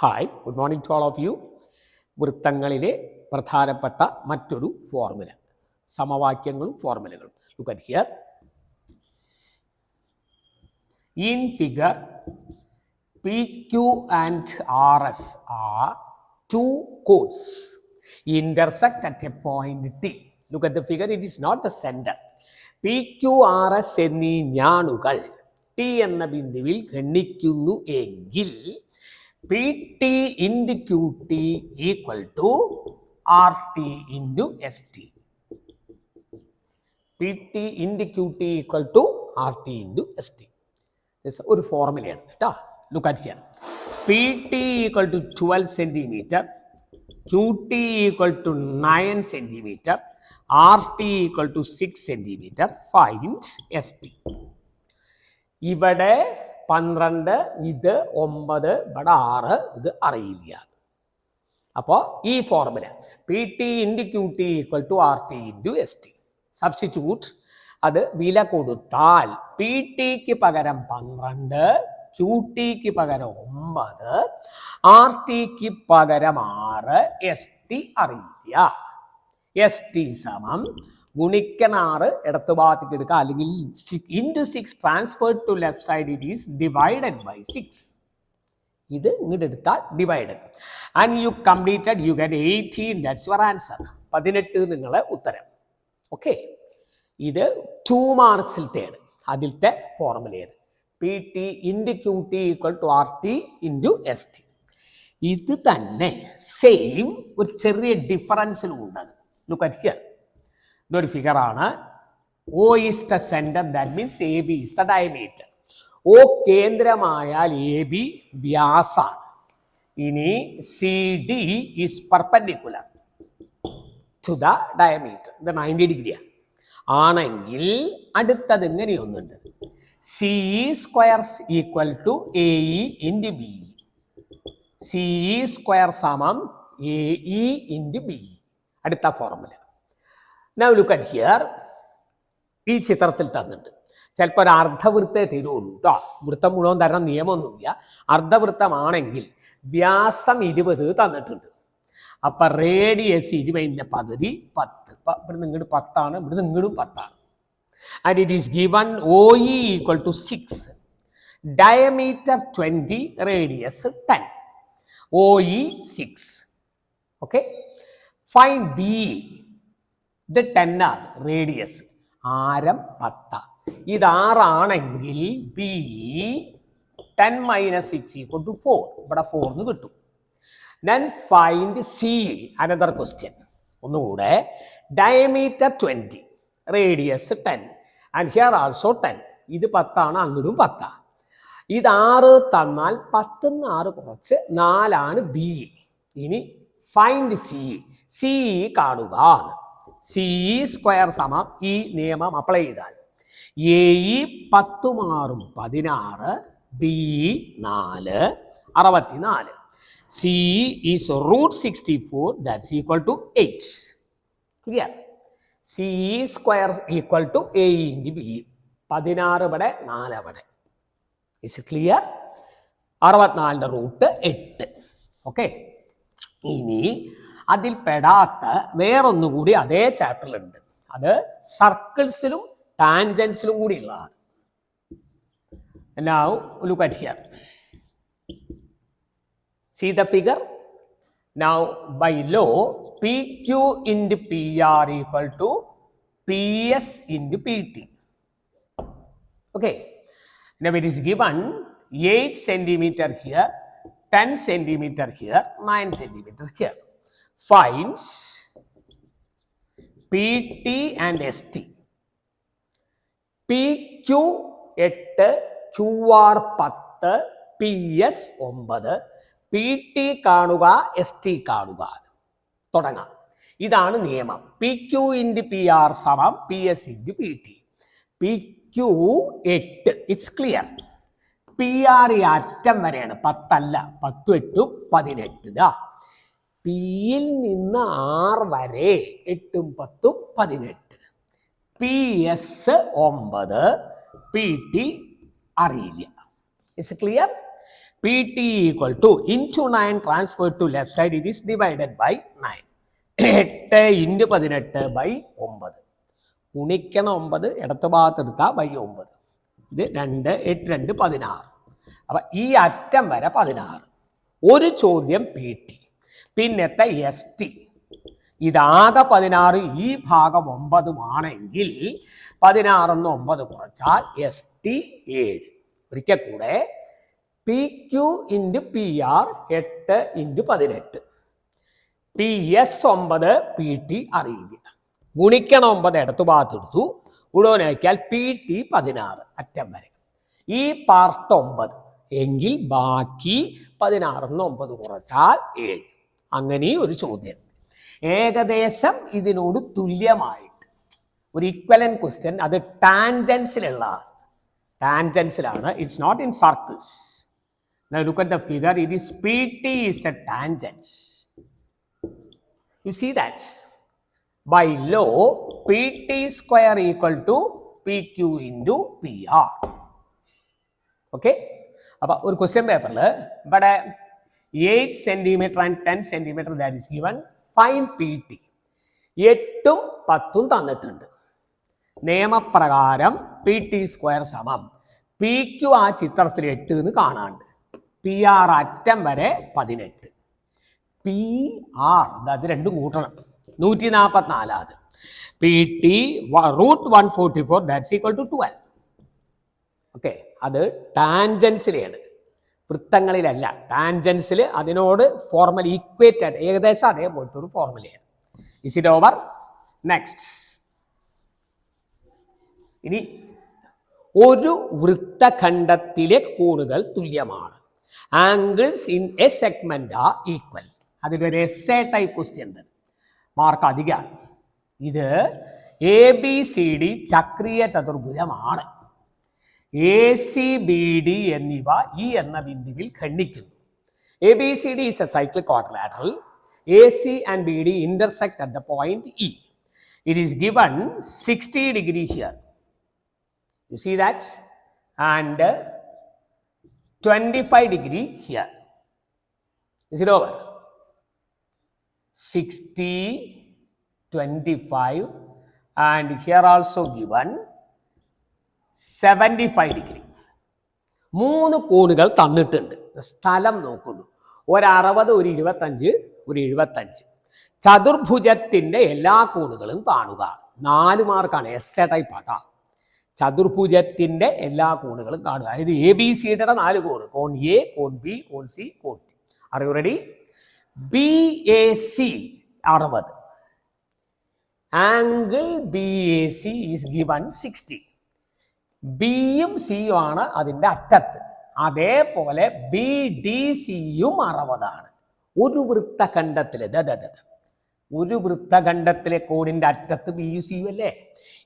Hi, good morning to all of you. വൃത്തങ്ങളിലെ പ്രധാനപ്പെട്ട മറ്റൊരു ഫോർമുല, സമവാക്യങ്ങളും ഫോർമുലകളും. Look at here. In figure, PQ and RS are two chords intersect at a point T. Look at the figure, it is not the center. PQRS എന്നീ ഞാണുകൾ T എന്ന ബിന്ദുവിൽ ഖണ്ഡിക്കുന്നു എങ്കിൽ PT into QT equal to RT into ST. PT into QT equal to RT into ST. ഒരു ഫോർമുലയാണ് കേട്ടോ. Look at here. PT equal to 12 centimetre, QT equal to 9 centimetre, RT equal to 6 centimetre. Find ST. ഇവിടെ 12, ഇത് 9, ഇവിടെ 6, ഇത് അറിയില്ല. അപ്പോൾ ഈ formula PT into QT equal to RT into ST substitute. അത് വില കൊടുത്താൽ PTക്ക് പകരം 12, QTക്ക് പകരം 9, RTക്ക് പകരം 6, ST അറിയില്ല. ST സമം ഗുണിക്കൻ 6 ഇടത്ത് ഭാഗത്തേക്ക് എടുക്കുക, അല്ലെങ്കിൽ into 6 transferred to left side it is divided by 6. ഇത് ഇങ്ങോട്ട് എടുത്താൽ divided and you completed you get 18. That's your answer. 18 നിങ്ങളെ ഉത്തരം. ഓക്കെ, ഇത് 2 മാർക്സിലത്തേണ്. അതിലത്തെ ഫോർമുലയാണ് PT into QT equal to RT into ST. ഇത് തന്നെ സെയിം ഒരു ചെറിയ ഡിഫറൻസിലും ഉണ്ടത്. Look at here. ഇതൊരു ഫിഗറാണ്. O is the centre, that means AB is the diameter. O കേന്ദ്രമായാൽ AB വ്യാസാണ്. ഇനി CD is perpendicular to the diameter. ഇത് 90 ഡിഗ്രിയാണ്. ആണെങ്കിൽ അടുത്തത് ഇങ്ങനെയൊന്നുണ്ട്. CE square equal to AE into BE. CE square സമം AE ഇൻറ്റു BE. അടുത്ത formula. Now look at here. ഈ ചിത്രത്തിൽ തന്നിട്ടുണ്ട്. ചിലപ്പോൾ ഒരു അർദ്ധവൃത്തേ തരുള്ളൂ കേട്ടോ. വൃത്തം മുഴുവൻ തരണം നിയമമൊന്നുമില്ല. അർദ്ധവൃത്തമാണെങ്കിൽ വ്യാസം 20 തന്നിട്ടുണ്ട്. അപ്പം റേഡിയസ് 20ൻ്റെ പകുതി 10. ഇവിടുന്ന് ഇങ്ങോട്ട് 10ആണ്, ഇവിടുന്ന് ഇങ്ങോട്ടും 10ആണ്. And it is given OE equal to 6, diameter 20, radius 10. OE 6. Okay, fine BE. ഇത് 10 ആണ് റേഡിയസ്, ആരം 10. ഇത് 6 ആണെങ്കിൽ BE 10 - 6 ഈക്വൽ ടു 4. ഇവിടെ 4 എന്ന് കിട്ടും. Then find CE. Another question. ഒന്നുകൂടെ. Diameter 20, radius 10, and here also 10. ഇത് 10 ആണ്, അങ്ങോട്ടും 10. ഇത് 6 തന്നാൽ 10 ന്ന് 6 കുറച്ച് 4 ആണ് BE. ഇനി ഫൈൻഡ് CE. CE കാണുക. CE സ്ക്വയർ സമം ഈ നിയമം അപ്ലൈ ചെയ്താൽ AE 10 മാറും 16, BE 4, 64. CE is root 64, that's equal to 8. Clear? CE square equal to AE into BE. 16 ഇവിടെ 4 ഇവിടെ. Is it clear? 64ൻ്റെ റൂട്ട് 8. ഓക്കെ, ഇനി അതിൽ പെടാത്ത വേറൊന്നുകൂടി അതേ ചാപ്റ്ററിലുണ്ട്. അത് സർക്കിൾസിലും ടാൻജൻസിലും കൂടി ഉള്ളതാണ്. Now look at here. See the figure? Now by law, PQ into PR equal to PS into PT. Okay. Now it is given 8 centimeter here, 10 centimeter here, 9 centimeter here. Find PT and ST. PQ 8, QR 10, PS 9. PT കാണുക, ST കാണുക. തുടങ്ങാം. ഇതാണ് നിയമം. PQ into PR സമം PS into PT. PQ 8, it's clear. PR ഈ അറ്റം വരെയാണ്, 10 അല്ല. 10 8 18. Pയിൽ നിന്ന് R വരെ 8 10 18. PS 9, PT അറിയില്ല. It's clear. PT equal to into 9 transferred to left side, it is divided by 9. 8 into 18 by 9. ഗുണിക്കണം 9 ഇടത്ത് ഭാഗത്ത് എടുത്താൽ ബൈ 9. ഇത് 2 8 2 16. അപ്പം ഈ അറ്റം വരെ 16. ഒരു ചോദ്യം PT, പിന്നത്തെ ST. ഇതാകെ 16, ഈ ഭാഗം 9 ആണെങ്കിൽ 16 9 കുറച്ചാൽ ST 7. ഒരിക്കൽ കൂടെ PQ into PR 8 into 18. PS 9, PT അറിയില്ല. ഗുണിക്കണം 9 ഇടത്ത് ഭാഗത്തെടുത്തു, ഉടനെയാക്കിയാൽ PT 16 അറ്റം വരെ. ഈ പാർട്ട് 9 എങ്കിൽ ബാക്കി 16 9 കുറച്ചാൽ 7. അങ്ങനെ ഒരു ചോദ്യം ഏകദേശം ഇതിനോട് തുല്യമായിട്ട് ഒരു ഈക്വലൻ ക്വസ്റ്റ്യൻ, അത് ടാൻജൻസിലാണ്. It's not in circles. Now look at the figure. It is PT is a tangent. You see that? By law, PT square equal to PQ into PR. Okay? അപ്പോൾ ഒരു ക്വസ്റ്റ്യൻ പേപ്പറിൽ ഇവിടെ 8 centimetre and 10 centimetre that is given. Fine PT. 8ഉം 10ഉം തന്നിട്ടുണ്ട്. നിയമപ്രകാരം PT square സമം PQ ആ ചിത്രത്തിൽ 8 എന്ന് കാണാണ്ട്, PR അറ്റം വരെ 18. PR അത് രണ്ടും കൂട്ടണം, 144. അത് PT √144 that's equal to 12. Okay, അത് ടാൻജൻസിലാണ്, വൃത്തങ്ങളിലല്ല. ടാൻജൻസിൽ അതിനോട് ഫോർമുല ഈക്വേറ്റ് ആയിട്ട് ഏകദേശം അതേപോലത്തെ ഒരു ഫോർമുലയാണ്. Is it over? നെക്സ്റ്റ്. ഇനി ഒരു വൃത്തഖണ്ഡത്തിലെ കോണുകൾ തുല്യമാണ്. Angles in a segment are equal. അതിലൊരു എസ്സേ ടൈപ്പ് ക്വസ്റ്റ്യൻ ഉണ്ട്, മാർക്ക് അധികമാണ്. ഇത് ABCD ചക്രീയ ചതുർഭുജമാണ്. ACBD എന്നിവ ഈ എന്ന ബിന്ദുവിൽ ഖണ്ഡിക്കുന്നു. ABCD is a cyclic quadrilateral. AC and BD intersect at the point E. It is given 60 degree here. You see that? And 25 degree here. Is it over? 60, 25, and here also given 75 degree. 3 കോണുകൾ തന്നിട്ടുണ്ട്. സ്ഥലം നോക്കുന്നു. ഒരു 60, ഒരു 25, ഒരു 75. ചതുർഭുജത്തിൻ്റെ എല്ലാ കോണുകളും കാണുക. 4 മാർക്കാണ്, എസ്സേ ടൈപ്പ് ആട്ടാ. ചതുർഭുജത്തിൻ്റെ എല്ലാ കോണുകളും കാണുക. അതായത് ABCയുടെ 4 കോണ്, കോൺ A, കോൺ B, കോൺ C, കോൺ D. Are you ready? BAC 60. Angle BAC is given 60. ബിയും സിയും ആണ് അതിൻ്റെ അറ്റത്ത്. അതേപോലെ BDCയും 60. ഒരു വൃത്തഖണ്ഡത്തിലെ ഒരു വൃത്തഖണ്ഡത്തിലെ കോണിൻ്റെ അറ്റത്ത് ബിയും സിയും അല്ലേ?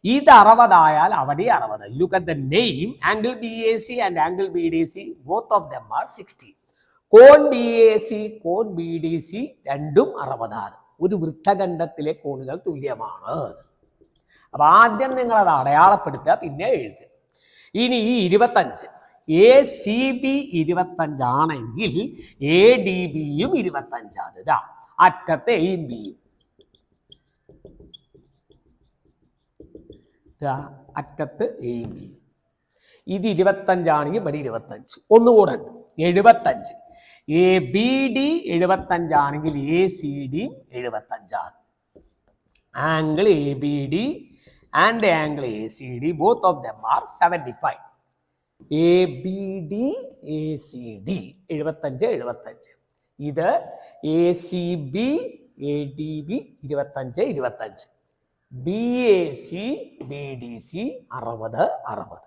ഇത് 60 ആയാൽ അവിടെ 60. Look at the name. Angle BAC and angle BDC both of them are 60. കോൺ BAC, കോൺ BDC രണ്ടും 60. ഒരു വൃത്തഖണ്ഡത്തിലെ കോണുകൾ തുല്യമാണ്. അപ്പം ആദ്യം നിങ്ങളത് അടയാളപ്പെടുത്തുക, പിന്നെ എഴുതുക. ഇനി ഈ 25 ACB 25 ആണെങ്കിൽ ADBയും 25. ഇതാ അറ്റത്ത് Aയും Bയും, അറ്റത്ത് Aയും Bയും. ഇത് 25 ആണെങ്കിൽ ഇവിടെ 25. ഒന്നുകൂടെ ഉണ്ട്, 75. ABD 75 ആണെങ്കിൽ ACDയും 75. Angle ABD and angle ACD both of them are 75. ABD ACD 75. ഇത് ACB ADB 25. BAC BDC 60.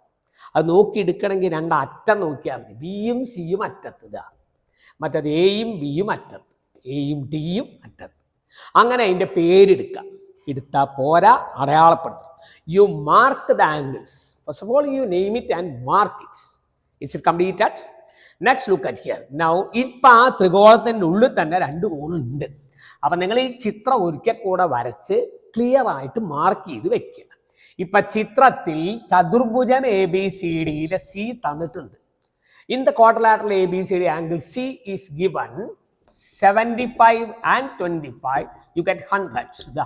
അത് നോക്കിയെടുക്കണമെങ്കിൽ 2 അറ്റം നോക്കിയാൽ മതി. ബിയും സിയും അറ്റത്ത്, മറ്റത് എയും ബിയും അറ്റത്ത്, എയും ഡിയും അറ്റത്ത്. അങ്ങനെ അതിൻ്റെ പേരെടുക്കാം. എടുത്താൽ പോരാ, അടയാളപ്പെടുത്തും. You mark the angles. First of all, you name it and mark it. Is it completed? Next, look at here. Now, ഇപ്പം ആ ത്രികോണത്തിൻ്റെ ഉള്ളിൽ തന്നെ 2 കോണുണ്ട്. അപ്പം നിങ്ങൾ ഈ ചിത്രം ഒരിക്കൽ കൂടെ വരച്ച് ക്ലിയർ ആയിട്ട് മാർക്ക് ചെയ്ത് വെക്കുക. ഇപ്പം ചിത്രത്തിൽ ചതുർഭുജം ABCDയിലെ C തന്നിട്ടുണ്ട്. In the quadrilateral ABCD, angle C is given 75 and 25. You get 100.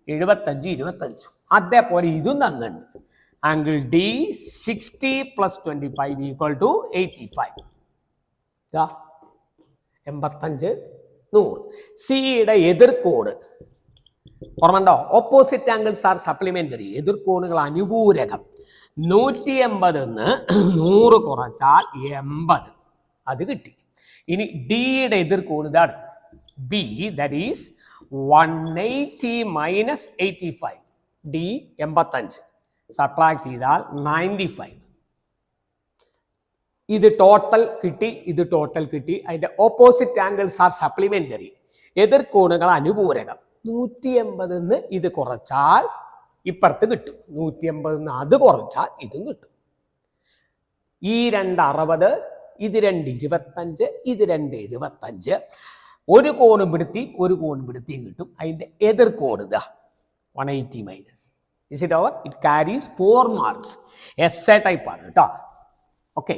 75, 25. അതേപോലെ ഇതും തന്നിട്ടുണ്ട്. Angle D 60 + 25 = 85. 85, 100. സിയുടെ എതിർക്കോണ് ഓർമ്മണ്ടോ? Opposite angles are supplementary. എതിർക്കോണുകൾ അനുപൂരകം. 180 100 കുറച്ചാൽ 80. അത് കിട്ടി. ഇനി ഡിയുടെ എതിർക്കോണ് ഇതാണ് B, that is 180 - 85. D 85 subtract ചെയ്താൽ 95. ഇത് ടോട്ടൽ കിട്ടി, ഇത് ടോട്ടൽ കിട്ടി. അതിന്റെ ഓപ്പോസിറ്റ് ആംഗിൾസ് ആർ സപ്ലിമെന്ററി. എതിർക്കോണുകൾ അനുപൂരകം. 180 ഇത് കുറച്ചാൽ ഇപ്പുറത്ത് കിട്ടും. 180 അത് കുറച്ചാൽ ഇതും കിട്ടും. ഈ 2 60, ഇത് 2 25, ഇത് 2 75. ഒരു കോണും പിടുത്തി ഒരു കോണും പിടുത്തിയും കിട്ടും. അതിന്റെ എതിർക്കോണ് 180 minus. Is it over? It carries 4 marks. Essay type ആണ് കേട്ടോ. ഓക്കെ.